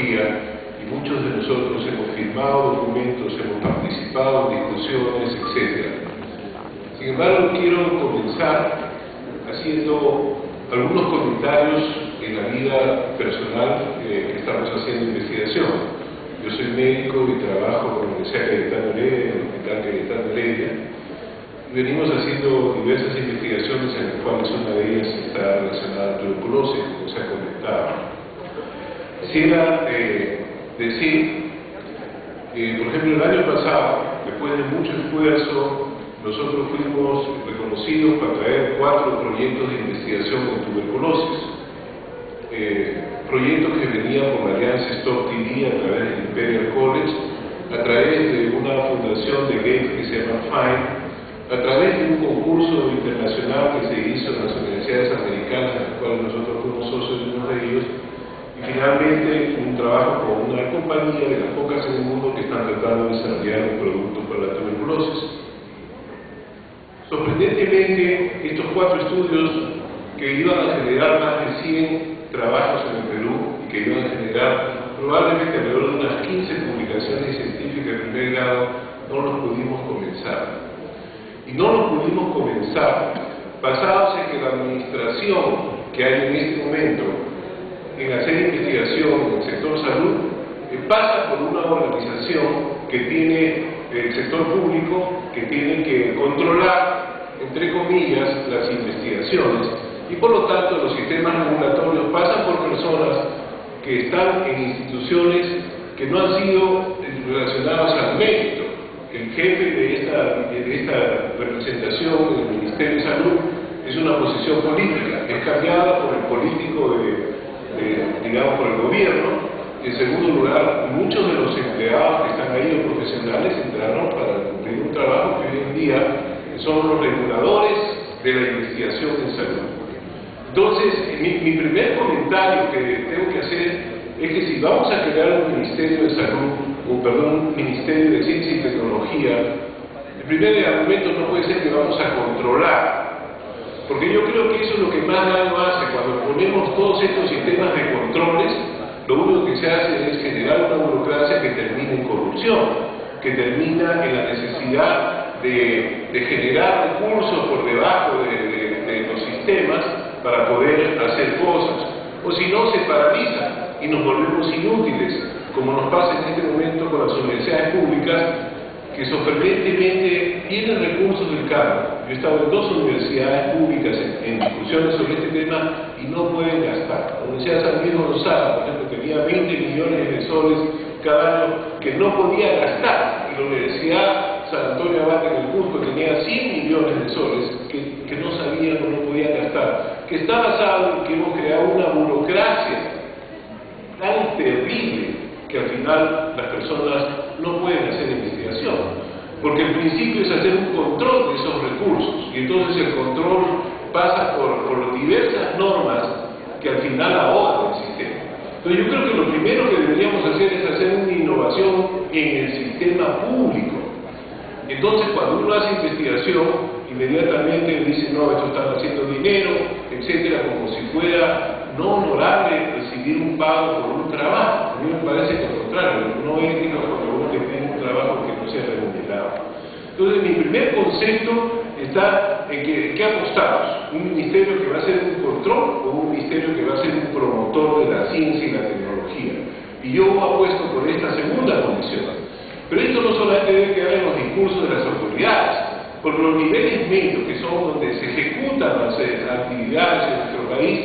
tecnología, y muchos de nosotros hemos firmado documentos, hemos participado en discusiones, etc. Sin embargo, quiero comenzar haciendo algunos comentarios en la vida personal que estamos haciendo investigación. Yo soy médico y trabajo con la Universidad Cayetano Heredia, en el Hospital Cayetano Heredia, y venimos haciendo diversas investigaciones en las cuales una de ellas está relacionada a tuberculosis, como se ha comentado. Quisiera decir que, por ejemplo, el año pasado, después de mucho esfuerzo, nosotros fuimos reconocidos para traer 4 proyectos de investigación en tuberculosis. Proyectos que venían por la alianza Stop TB a través del Imperial College, a través de una fundación de Gates que se llama FIND, a través de un concurso internacional que se hizo en las universidades americanas, en las cuales nosotros fuimos socios de uno de ellos, y finalmente un trabajo con una compañía de las pocas en el mundo que están tratando de desarrollar un producto para la tuberculosis. Sorprendentemente, estos 4 estudios que iban a generar más de 100 trabajos en el Perú y que iban a generar probablemente alrededor de unas 15 publicaciones científicas de primer grado, no los pudimos comenzar. Y no los pudimos comenzar basados en que la administración que hay en este momento en hacer investigación en el sector salud pasa por una organización que tiene el sector público, que tiene que controlar, entre comillas, las investigaciones, y por lo tanto los sistemas regulatorios pasan por personas que están en instituciones que no han sido relacionadas al mérito. El jefe de esta representación en el Ministerio de Salud es una posición política, es cambiada por el político digamos, por el gobierno. En segundo lugar, muchos de los empleados que están ahí, los profesionales, entraron para cumplir un trabajo que hoy en día son los reguladores de la investigación en salud. Entonces, mi primer comentario que tengo que hacer es que si vamos a crear un Ministerio de Salud, un Ministerio de Ciencia y Tecnología, el primer argumento no puede ser que vamos a controlar, porque yo creo que eso es lo que más daño hace. Cuando ponemos todos estos sistemas de controles, lo único que se hace es generar una burocracia que termina en corrupción, que termina en la necesidad de generar recursos por debajo de los sistemas para poder hacer cosas, o si no, se paraliza y nos volvemos inútiles, como nos pasa en este momento con las universidades públicas, que sorprendentemente tienen recursos del campo. Yo he estado en 2 universidades públicas en discusiones sobre este tema y no pueden gastar. La Universidad de San Luis Gonzaga, por ejemplo, tenía 20 millones de soles cada año que no podía gastar, y la Universidad San Antonio Abad en el Cusco tenía 100 millones de soles que no sabían o no podían gastar, que está basado en que hemos creado una burocracia tan terrible que al final las personas no pueden hacer investigación, porque el principio es hacer un control de esos recursos, y entonces el control pasa por diversas normas que al final ahogan el sistema. Entonces yo creo que lo primero que deberíamos hacer es hacer una innovación en el sistema público. Entonces cuando uno hace investigación, inmediatamente dice, no, esto están haciendo dinero, etcétera, como si fuera no honorable recibir un pago por un trabajo. A mí me parece que al contrario, no es ético cuando uno te pide un trabajo que no sea remunerado. Entonces mi primer concepto está en que apostamos, un ministerio que va a ser un control o un ministerio que va a ser un promotor de la ciencia y la tecnología. Y yo apuesto por esta segunda condición. Pero esto no solamente debe quedar en los discursos de las autoridades, porque los niveles medios, que son donde se ejecutan las actividades en nuestro país,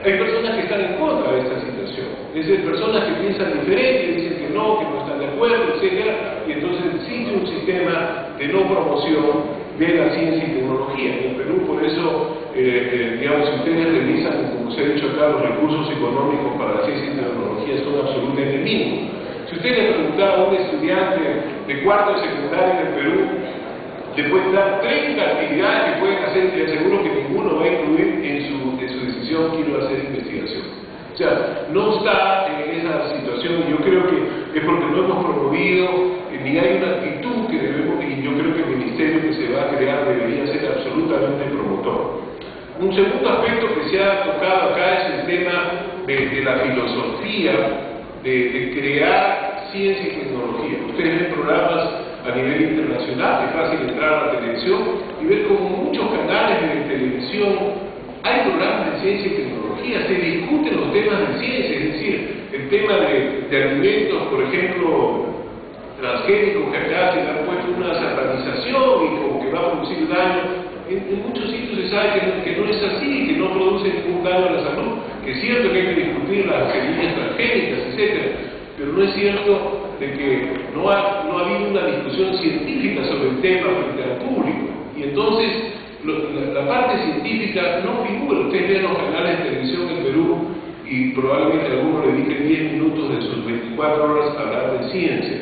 hay personas que están en contra de esta situación. Es decir, personas que piensan diferente, dicen que no están de acuerdo, etc. Y entonces existe un sistema de no promoción de la ciencia y tecnología. En Perú, por eso, digamos, si ustedes revisan, como se ha dicho acá, los recursos económicos para la ciencia y tecnología son absolutamente mínimos. Si usted le preguntara a un estudiante de cuarto de secundaria en el Perú, le pueden dar 30 actividades que pueden hacer, y aseguro que ninguno va a incluir en su decisión quiero hacer investigación. O sea, no está en esa situación, y yo creo que es porque no hemos promovido, ni hay una actitud que debemos, y yo creo que el ministerio que se va a crear debería ser absolutamente promotor. Un segundo aspecto que se ha tocado acá es el tema de la filosofía de crear ciencia y tecnología. Ustedes ven programas a nivel internacional, es fácil entrar a la televisión y ver como muchos canales de televisión hay programas de ciencia y tecnología, se discuten los temas de ciencia, es decir, el tema de alimentos, por ejemplo, transgénicos, que acá se le han puesto una satanización y como que va a producir daño. En muchos sitios se sabe que no es así, que no produce ningún daño a la salud, que es cierto que hay que discutir las semillas transgénicas, etc. Pero no es cierto de que no ha habido una discusión científica sobre el tema frente al público. Y entonces, la parte científica no figura. Ustedes ven los canales de televisión en Perú y probablemente algunos dediquen 10 minutos de sus 24 horas a hablar de ciencia.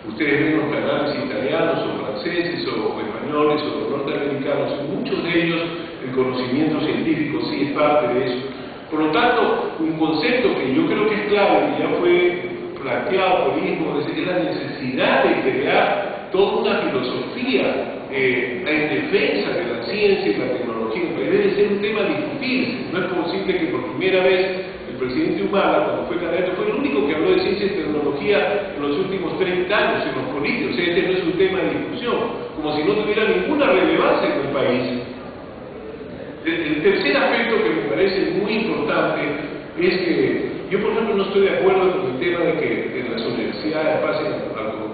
Ustedes ven los canales italianos o franceses o españoles o norteamericanos, en muchos de ellos el conocimiento científico sí es parte de eso. Por lo tanto, un concepto que yo creo que es clave, que ya fue planteado por Ismo, es la necesidad de crear toda una filosofía en defensa de la ciencia y la tecnología, que debe ser un tema discutible. No es posible que por primera vez el presidente Humala, cuando fue candidato, fue el único que habló de ciencia y tecnología en los últimos 30 años en los políticos. O sea, este no es un tema de discusión, como si no tuviera ninguna relevancia en el país. El tercer aspecto que me parece muy importante es que yo, por ejemplo, no estoy de acuerdo con el tema de que en las universidades pasen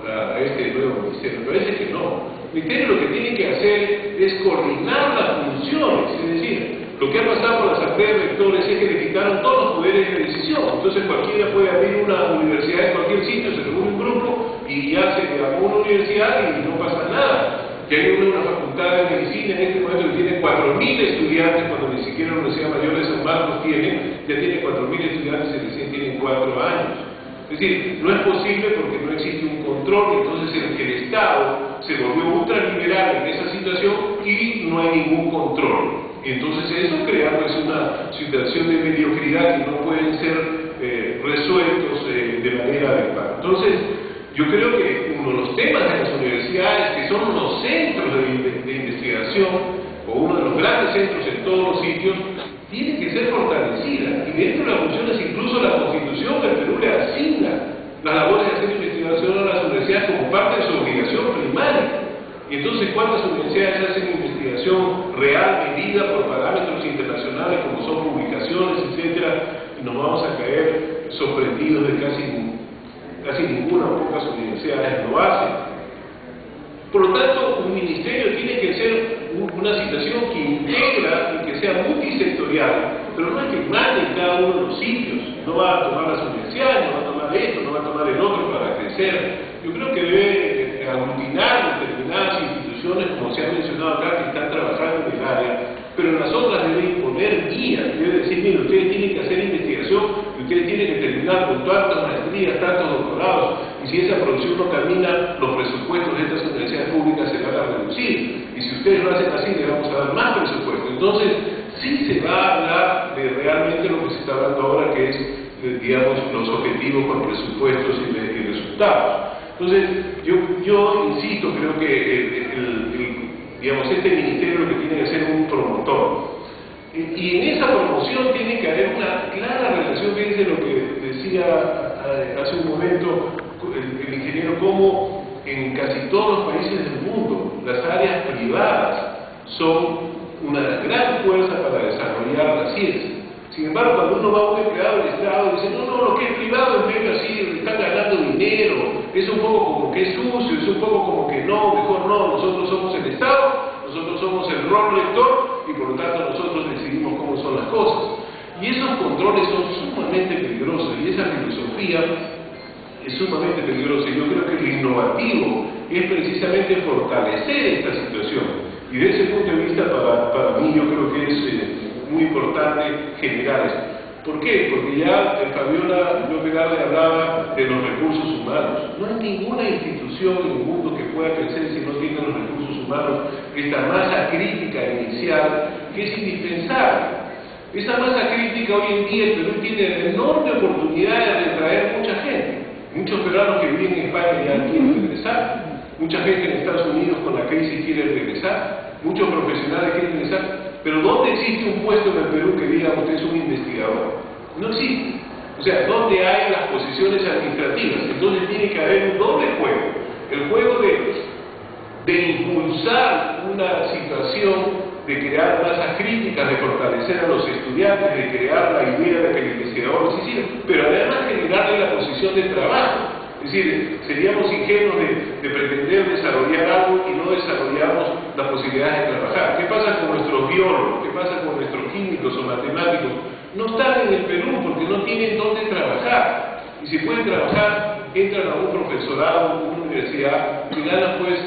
a este nuevo ministerio. Me parece que no. El ministerio lo que tiene que hacer es coordinar las funciones, es decir, lo que ha pasado con las asambleas de rectores es que le quitaron todos los poderes de decisión. Entonces cualquiera puede abrir una universidad en cualquier sitio, se reúne un grupo y ya se armó una universidad y no pasa nada. Ya hay una facultad de medicina en este momento que tiene 4.000 estudiantes, cuando ni siquiera la Universidad Mayor de San Marcos ya tiene 4.000 estudiantes y recién tienen 4 años. Es decir, no es posible porque no existe un control, entonces el Estado se volvió ultraliberal en esa situación y no hay ningún control. Entonces eso crea pues una situación de mediocridad que no pueden ser resueltos de manera adecuada. Entonces, yo creo que uno de los temas de las universidades, que son los centros de investigación, o uno de los grandes centros en todos los sitios, tiene que ser fortalecida. Y dentro de las funciones, incluso la Constitución del Perú le asigna las labores de hacer investigación a las universidades como parte de su obligación primaria. Y entonces, ¿cuántas universidades hacen investigación real, medida por parámetros internacionales, como son publicaciones, etcétera? Y nos vamos a caer sorprendidos de casi ninguna o pocas universidades lo hacen. Por lo tanto, un ministerio tiene que ser una situación que integra y que sea multisectorial, pero no es que mande en cada uno de los sitios. No va a tomar las universidades, no va a tomar esto, no va a tomar el otro para crecer. Yo creo que debe aglutinar determinadas instituciones, como se ha mencionado acá, que están trabajando en el área, pero en las otras debe imponer guías, debe decir, mire, ustedes tienen que hacer investigación, y ustedes tienen que terminar con tantas maestrías, tantos doctorados, y si esa producción no camina, los presupuestos de estas universidades públicas se van a reducir, y si ustedes lo hacen así, les vamos a dar más presupuesto. Entonces, sí se va a hablar de realmente lo que se está hablando ahora, que es, digamos, los objetivos con presupuestos y resultados. Entonces, yo insisto, creo que digamos, este ministerio lo que tiene que ser un promotor. Y en esa promoción tiene que haber una clara relación, fíjense lo que decía hace un momento el ingeniero, como en casi todos los países del mundo las áreas privadas son una gran fuerza para desarrollar la ciencia. Sin embargo, cuando uno va a un empleado del Estado y dice, no, lo que es privado en vez de así, están ganando dinero, es un poco como que es sucio, es un poco como que no, mejor no, nosotros somos el Estado, nosotros somos el rol rector y por lo tanto nosotros decidimos cómo son las cosas. Y esos controles son sumamente peligrosos y esa filosofía es sumamente peligrosa. Y yo creo que lo innovativo es precisamente fortalecer esta situación. Y desde ese punto de vista, para mí, yo creo que es muy importante generar esto. ¿Por qué? Porque ya Fabiola López Garde hablaba de los recursos humanos. No hay ninguna institución en el mundo que pueda crecer si no tiene los recursos humanos, esta masa crítica inicial que es indispensable. Esa masa crítica hoy en día el Perú tiene la enorme oportunidad de traer mucha gente. Muchos peruanos que viven en España ya quieren regresar. Mucha gente en Estados Unidos con la crisis quiere regresar. Muchos profesionales quieren regresar. Pero ¿dónde existe un puesto en el Perú que diga usted es un investigador? No existe. O sea, ¿dónde hay las posiciones posiciones administrativas. Entonces tiene que haber un doble juego. El juego de impulsar una situación, de crear masas críticas, de fortalecer a los estudiantes, de crear la idea de que el investigador sí sirve, pero además generarle la posición de trabajo. Es decir, seríamos ingenuos de pretender desarrollar algo y no desarrollamos las posibilidades de trabajar. ¿Qué pasa con nuestros biólogos? ¿Qué pasa con nuestros químicos o matemáticos? No están en el Perú porque no tienen dónde trabajar. Y si pueden trabajar, entran a un profesorado, una universidad, y ganan pues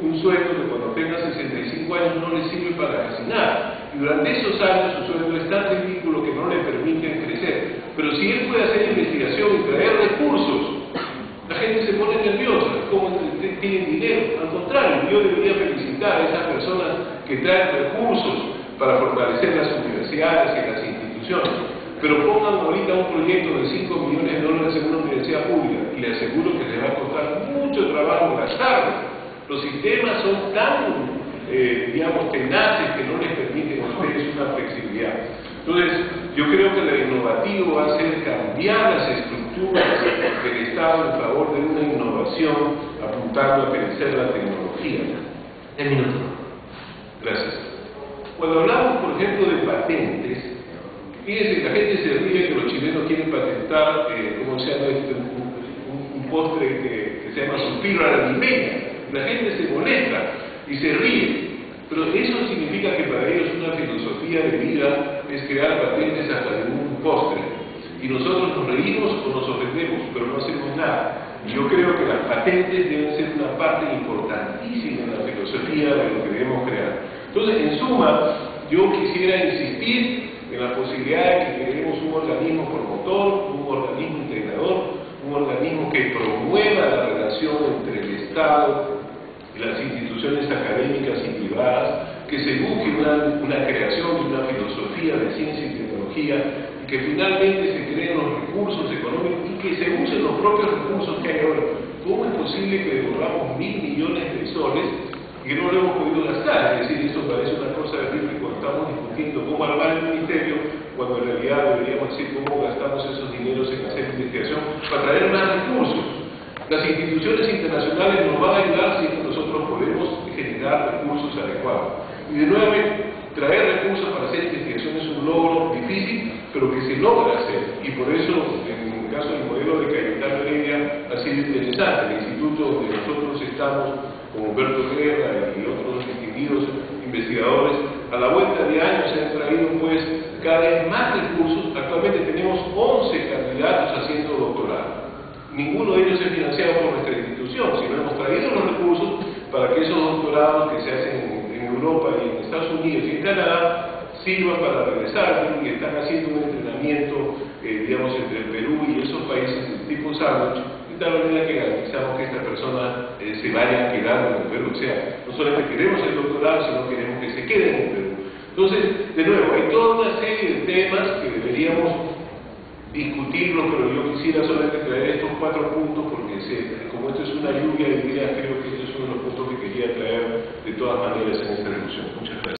un sueldo que cuando tengan 65 años no les sirve para casi nada. Y durante esos años su sueldo es tan ridículo que no le permiten crecer. Pero si él puede hacer investigación y traer recursos, la gente se pone nerviosa, ¿cómo tienen dinero? Al contrario, yo debería felicitar a esas personas que traen recursos para fortalecer las universidades y las instituciones. Pero pongan ahorita un proyecto de 5 millones de dólares en una universidad pública y les aseguro que les va a costar mucho trabajo gastarlo. Los sistemas son tan, digamos, tenaces que no les permiten a ustedes una flexibilidad. Entonces, yo creo que lo innovativo va a ser cambiar las estructuras del Estado en favor de una innovación apuntando a crecer la tecnología. El minuto. Gracias. Cuando hablamos, por ejemplo, de patentes, fíjense, la gente se ríe que los chilenos quieren patentar, ¿cómo se llama esto? Un postre que se llama suspiro a la limeña. La gente se molesta y se ríe. Pero eso significa que para ellos una filosofía de vida es crear patentes hasta de un postre. Y nosotros nos reímos o nos ofendemos, pero no hacemos nada. Y yo creo que las patentes deben ser una parte importantísima en la filosofía de lo que debemos crear. Entonces, en suma, yo quisiera insistir en la posibilidad de que creemos un organismo promotor, un organismo integrador, un organismo que promueva la relación entre el Estado y las instituciones académicas y privadas, que se busque una creación de una filosofía de ciencia y tecnología, y que finalmente se creen los recursos económicos y que se usen los propios recursos que hay ahora. ¿Cómo es posible que devolvamos 1.000 millones de soles y que no lo hemos podido gastar? Es decir, eso parece una cosa terrible cuando estamos discutiendo cómo armar el ministerio, cuando en realidad deberíamos decir cómo gastamos esos dineros en hacer investigación para traer más recursos. Las instituciones internacionales nos van a ayudar si nosotros podemos generar recursos adecuados. Y de nuevo, traer recursos para hacer investigación es un logro difícil, pero que se logra hacer. Y por eso, en el caso del modelo de Cayetano Heredia, ha sido interesante. El instituto donde nosotros estamos, con Humberto Guerra y otros distinguidos investigadores, a la vuelta de años se han traído pues cada vez más recursos. Actualmente tenemos 11 candidatos haciendo doctorado. Ninguno de ellos es financiado por nuestra institución, sino hemos traído los recursos para que esos doctorados que se hacen en Europa y en Estados Unidos y en Canadá sirvan para regresar y están haciendo un entrenamiento, digamos, entre el Perú y esos países del tipo sándwich, de tal manera que garantizamos que estas personas se vayan quedando en el Perú. O sea, no solamente queremos el doctorado, sino queremos que se queden en el Perú. Entonces, de nuevo, hay toda una serie de temas que deberíamos discutirlo, pero yo quisiera solamente traer estos 4 puntos porque como esto es una lluvia de ideas, creo que este es uno de los puntos que quería traer de todas maneras en esta discusión. Muchas gracias.